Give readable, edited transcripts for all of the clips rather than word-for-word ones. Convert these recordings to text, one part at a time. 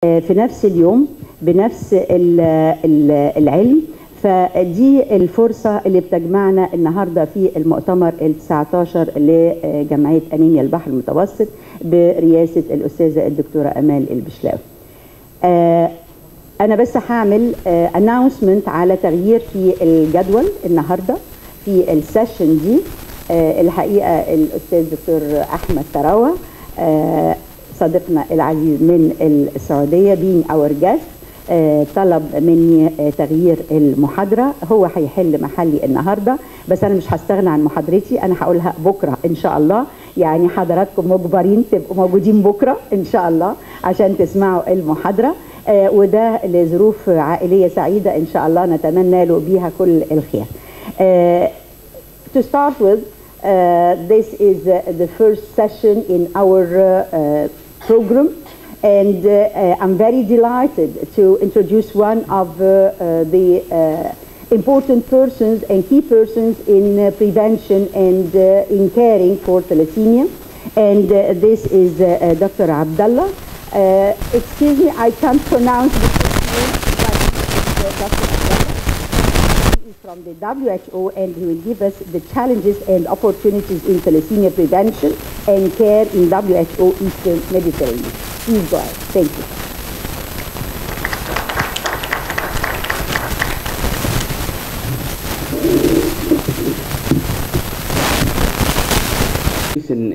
في نفس اليوم بنفس العلم. فدي الفرصة اللي بتجمعنا النهاردة في المؤتمر ال19 لجمعية أنيميا البحر المتوسط برئاسة الأستاذة الدكتورة أمال البشلاوي. أنا بس هعمل announcement على تغيير في الجدول النهاردة في السيشن دي. الحقيقة الأستاذ دكتور أحمد تراوة صديقنا العزيز من السعودية being our guest طلب مني تغيير المحاضرة. هو هيحل محلي النهاردة، بس أنا مش هستغنى عن محاضرتي، أنا هقولها بكرة إن شاء الله. يعني حضراتكم مجبرين تبقوا موجودين بكرة إن شاء الله عشان تسمعوا المحاضرة، وده لظروف عائلية سعيدة إن شاء الله نتمنى له بيها كل الخير. To start with, this is the first session in our program, and I'm very delighted to introduce one of the important persons and key persons in prevention and in caring for thalassemia, and this is Dr. Abdella. Excuse me, I can't pronounce the first name, but Dr. Abdella. He is from the WHO, and he will give us the challenges and opportunities in thalassemia prevention and care in WHO Eastern Mediterranean. Please go ahead. Thank you.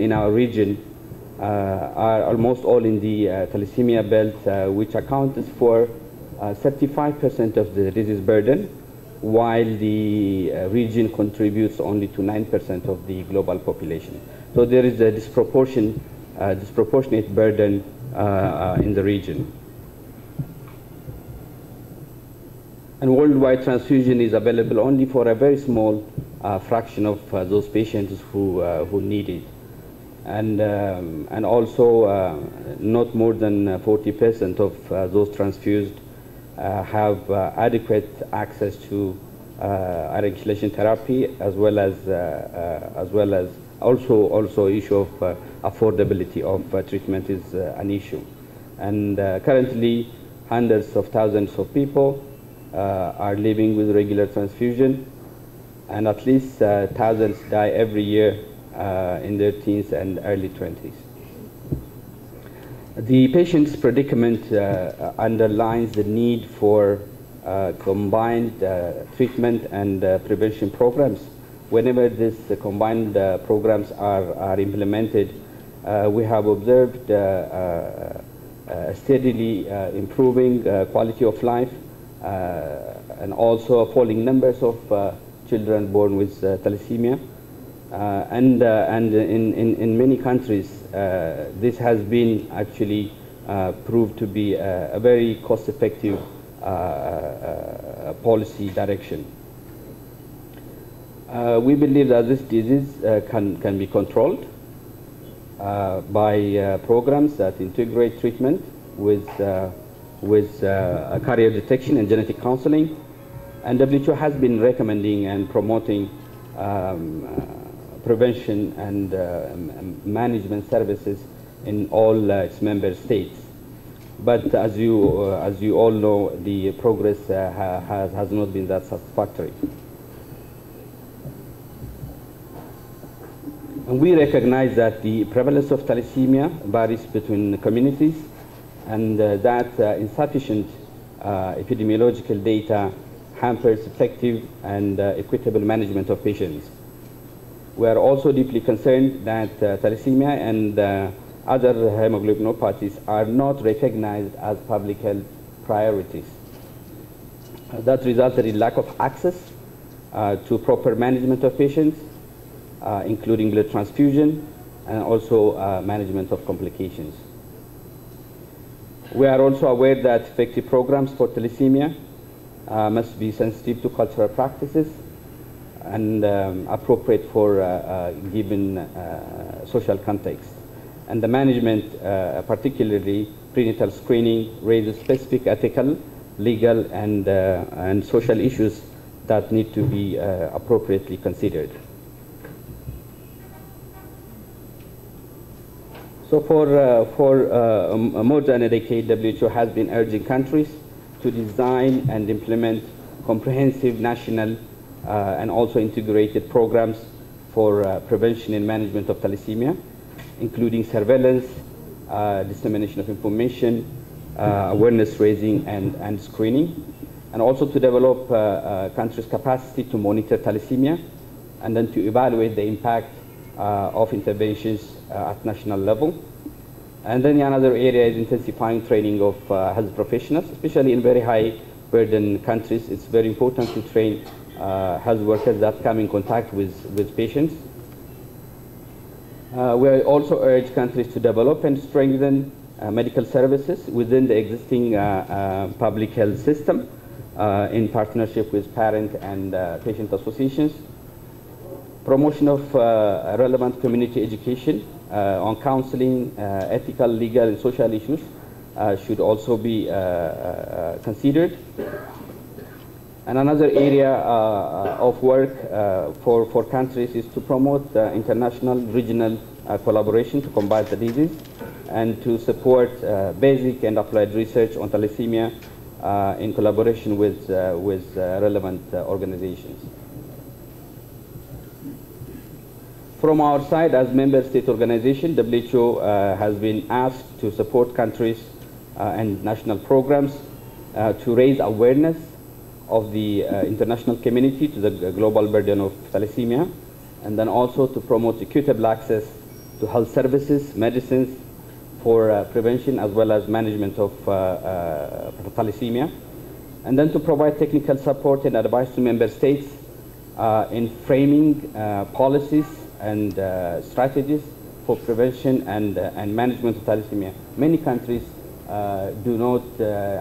In our region are almost all in the thalassemia belt, which accounts for 35% of the disease burden, while the region contributes only to 9% of the global population. So there is a disproportionate burden in the region. And worldwide transfusion is available only for a very small fraction of those patients who need it. And also not more than 40% of those transfused have adequate access to iron chelation therapy, as well as also issue of affordability of treatment is an issue. And currently hundreds of thousands of people are living with regular transfusion, and at least thousands die every year in their teens and early 20s. The patient's predicament underlines the need for combined treatment and prevention programs. Whenever these combined programs are implemented, we have observed steadily improving quality of life and also falling numbers of children born with thalassemia. And in many countries, this has been actually proved to be a very cost-effective policy direction. We believe that this disease can be controlled by programs that integrate treatment with carrier detection and genetic counseling. And WHO has been recommending and promoting prevention and management services in all its member states. But as you all know, the progress has not been that satisfactory. And we recognize that the prevalence of thalassemia varies between communities, and that insufficient epidemiological data hampers effective and equitable management of patients. We are also deeply concerned that thalassemia and other hemoglobinopathies are not recognized as public health priorities. That resulted in lack of access to proper management of patients, including blood transfusion, and also management of complications. We are also aware that effective programs for thalassemia must be sensitive to cultural practices and appropriate for given social context. And the management, particularly prenatal screening, raises specific ethical, legal, and social issues that need to be appropriately considered. So for more than a decade, WHO has been urging countries to design and implement comprehensive national and also integrated programs for prevention and management of thalassemia, including surveillance, dissemination of information, awareness raising and screening, and also to develop countries' capacity to monitor thalassemia, and then to evaluate the impact of interventions at national level. And then another area is intensifying training of health professionals, especially in very high burden countries. It's very important to train health workers that come in contact with patients. We also urge countries to develop and strengthen medical services within the existing public health system in partnership with parent and patient associations. Promotion of relevant community education on counseling, ethical, legal, and social issues should also be considered. And another area of work for countries is to promote international, regional collaboration to combat the disease and to support basic and applied research on thalassemia in collaboration with relevant organizations. From our side, as member state organization, WHO has been asked to support countries and national programs to raise awareness of the international community to the global burden of thalassemia, and then also to promote equitable access to health services, medicines for prevention as well as management of thalassemia, and then to provide technical support and advice to member states in framing policies and strategies for prevention and management of thalassemia. Many countries do not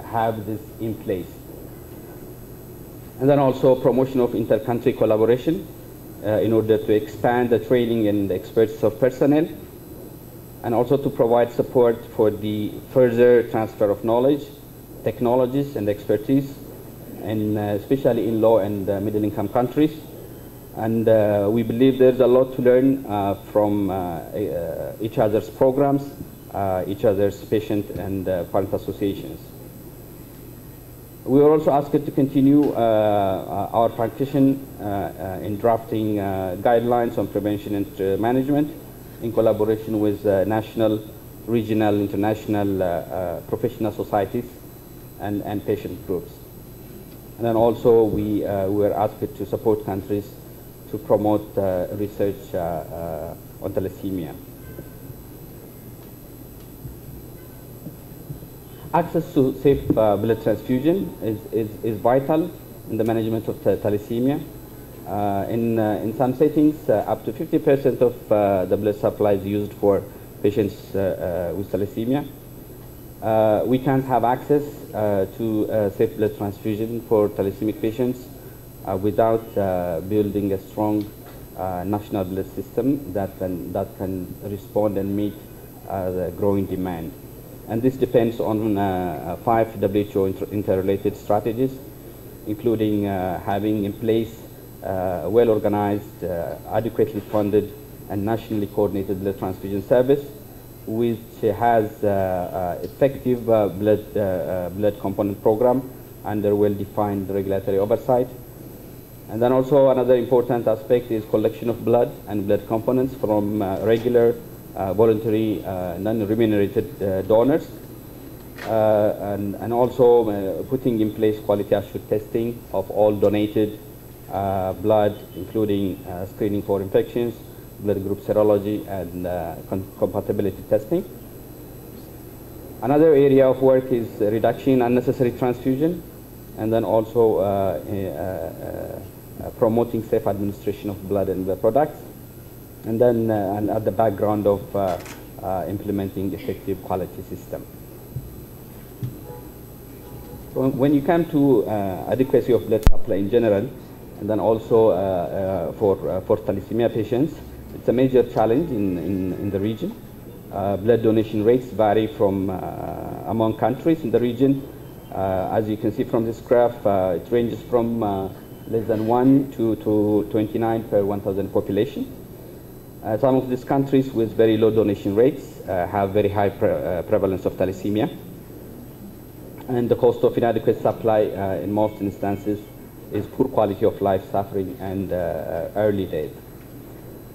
have this in place. And then also promotion of inter-country collaboration in order to expand the training and expertise of personnel, and also to provide support for the further transfer of knowledge, technologies, and expertise, especially in low and middle income countries. And we believe there's a lot to learn from each other's programs, each other's patient and parent associations. We were also asked to continue our practition in drafting guidelines on prevention and management in collaboration with national, regional, international professional societies and patient groups. And then also we were asked to support countries to promote research on thalassemia. Access to safe blood transfusion is vital in the management of thalassemia. In some settings, up to 50% of the blood supply is used for patients with thalassemia. We can't have access to safe blood transfusion for thalassemic patients without building a strong national blood system that can respond and meet the growing demand. And this depends on 5 WHO interrelated strategies, including having in place a well-organized, adequately funded, and nationally coordinated blood transfusion service, which has effective blood component program under well-defined regulatory oversight. And then also another important aspect is collection of blood and blood components from regular, voluntary, non-remunerated donors, and also putting in place quality assured testing of all donated blood, including screening for infections, blood group serology, and compatibility testing. Another area of work is reduction in unnecessary transfusion, and then also promoting safe administration of blood and blood products, and then and at the background of implementing effective quality system. So when you come to adequacy of blood supply in general, and then also for thalassemia patients, it's a major challenge in the region. Blood donation rates vary from among countries in the region. As you can see from this graph, it ranges from less than 1 to 29 per 1,000 population. Some of these countries with very low donation rates have very high prevalence of thalassemia, and the cost of inadequate supply in most instances is poor quality of life, suffering, and early death.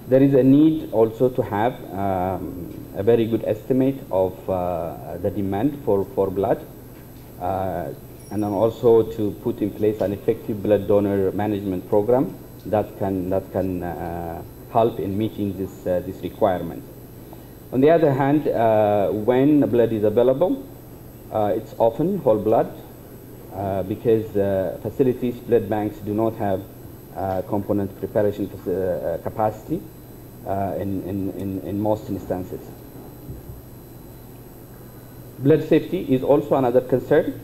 There is a need also to have a very good estimate of the demand for blood, and then also to put in place an effective blood donor management program that can help in meeting this requirement. On the other hand, when blood is available, it's often whole blood because facilities, blood banks do not have component preparation capacity in most instances. Blood safety is also another concern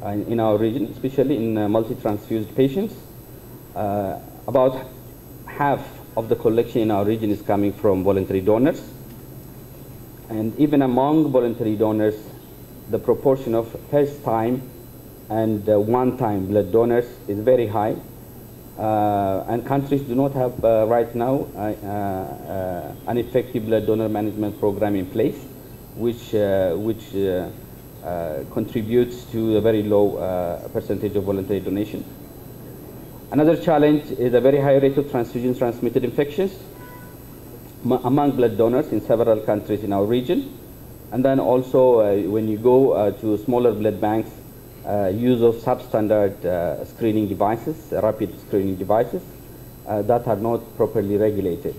in our region, especially in multi-transfused patients. About half of the collection in our region is coming from voluntary donors. And even among voluntary donors, the proportion of first-time and one-time blood donors is very high. And countries do not have right now an effective blood donor management program in place, which contributes to a very low percentage of voluntary donation. Another challenge is a very high rate of transfusion-transmitted infections among blood donors in several countries in our region. And then also when you go to smaller blood banks, use of substandard screening devices, rapid screening devices that are not properly regulated.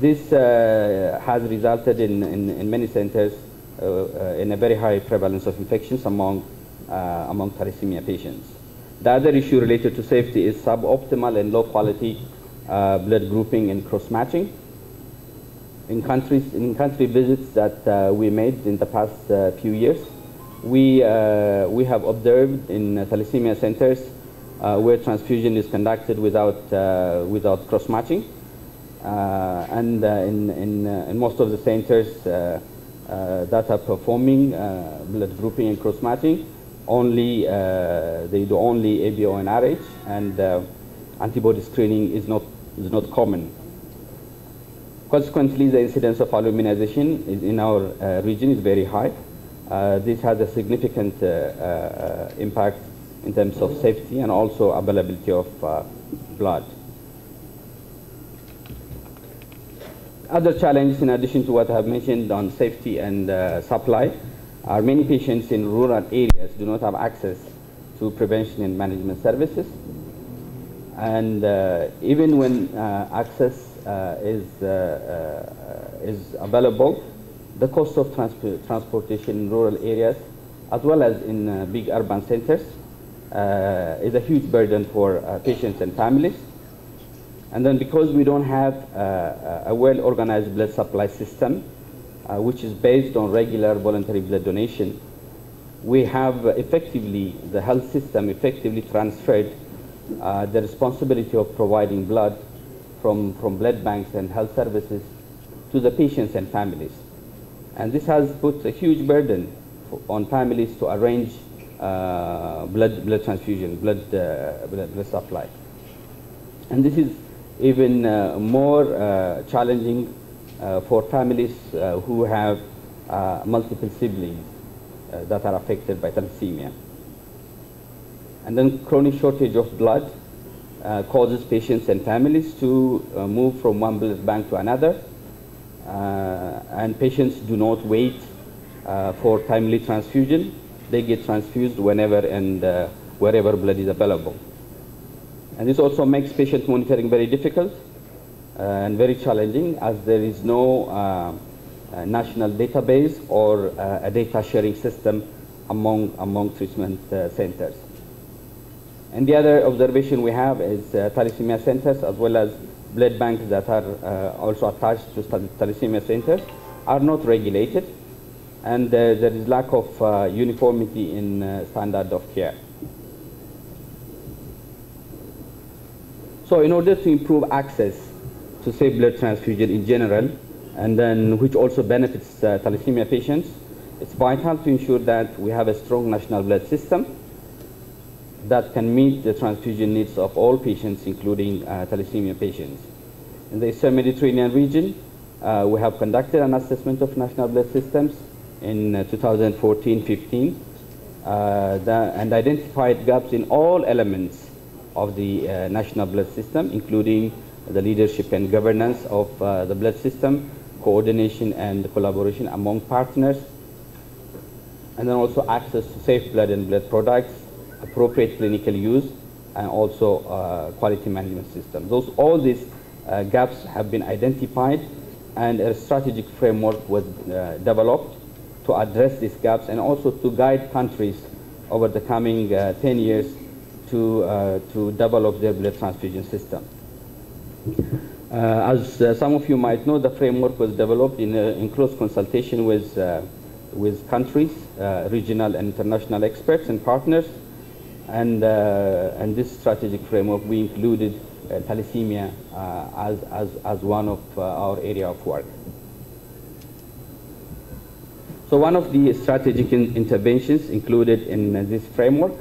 This has resulted in many centers in a very high prevalence of infections among thalassemia patients. The other issue related to safety is suboptimal and low quality blood grouping and cross-matching. In country visits that we made in the past few years, we have observed in thalassemia centers where transfusion is conducted without cross-matching, and in most of the centers that are performing blood grouping and cross-matching, they do only ABO and RH, and antibody screening is not common. Consequently, the incidence of aluminization in our region is very high. This has a significant impact in terms of safety and also availability of blood. Other challenges, in addition to what I have mentioned on safety and supply, are many patients in rural areas do not have access to prevention and management services. And even when access is available, the cost of transportation in rural areas, as well as in big urban centers, is a huge burden for patients and families. And then because we don't have a well-organized blood supply system, which is based on regular voluntary blood donation, we have the health system effectively transferred the responsibility of providing blood from blood banks and health services to the patients and families. And this has put a huge burden on families to arrange blood transfusion, blood supply. And this is even more challenging for families who have multiple siblings that are affected by thalassemia. And then chronic shortage of blood causes patients and families to move from one blood bank to another, and patients do not wait for timely transfusion. They get transfused whenever and wherever blood is available. And this also makes patient monitoring very difficult and very challenging, as there is no national database or a data sharing system among treatment centers. And the other observation we have is thalassemia centers, as well as blood banks that are also attached to thalassemia centers, are not regulated, and there is lack of uniformity in standard of care. So in order to improve access to safe blood transfusion in general, and then which also benefits thalassemia patients, it's vital to ensure that we have a strong national blood system that can meet the transfusion needs of all patients, including thalassemia patients. In the Eastern Mediterranean region, We have conducted an assessment of national blood systems in 2014-15 and identified gaps in all elements of the national blood system, including the leadership and governance of the blood system, coordination and collaboration among partners, and then also access to safe blood and blood products, appropriate clinical use, and also quality management system. All these gaps have been identified, and a strategic framework was developed to address these gaps and also to guide countries over the coming 10 years to develop their blood transfusion system. As some of you might know, the framework was developed in close consultation with countries, regional and international experts and partners, and this strategic framework we included thalassemia as one of our area of work. So one of the strategic interventions included in this framework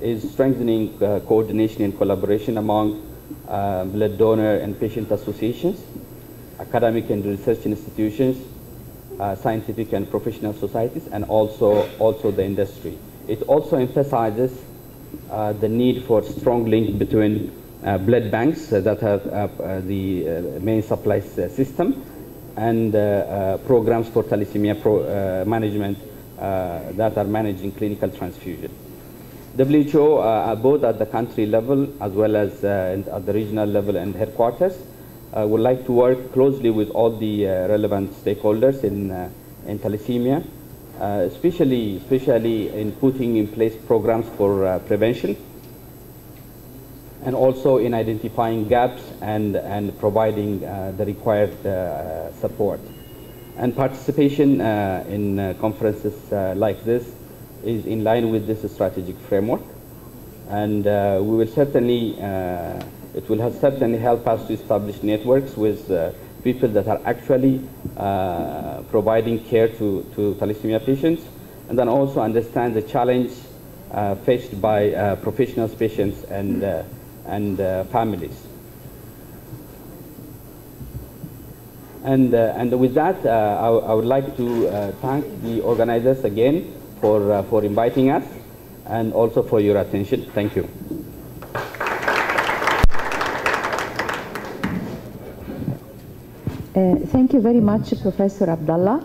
is strengthening coordination and collaboration among blood donor and patient associations, academic and research institutions, scientific and professional societies, and also the industry. It also emphasizes the need for strong link between blood banks that have the main supply system and programs for thalassemia management that are managing clinical transfusion. WHO, both at the country level as well as at the regional level and headquarters, would like to work closely with all the relevant stakeholders in thalassemia, especially in putting in place programs for prevention, and also in identifying gaps and providing the required support. And participation in conferences like this is in line with this strategic framework, and we will certainly, it will certainly help us to establish networks with people that are actually providing care to thalassemia patients, and then also understand the challenge faced by professionals, patients, and families. And with that, I would like to thank the organizers again for inviting us, and also for your attention. Thank you. Thank you very much, Professor Abdalla.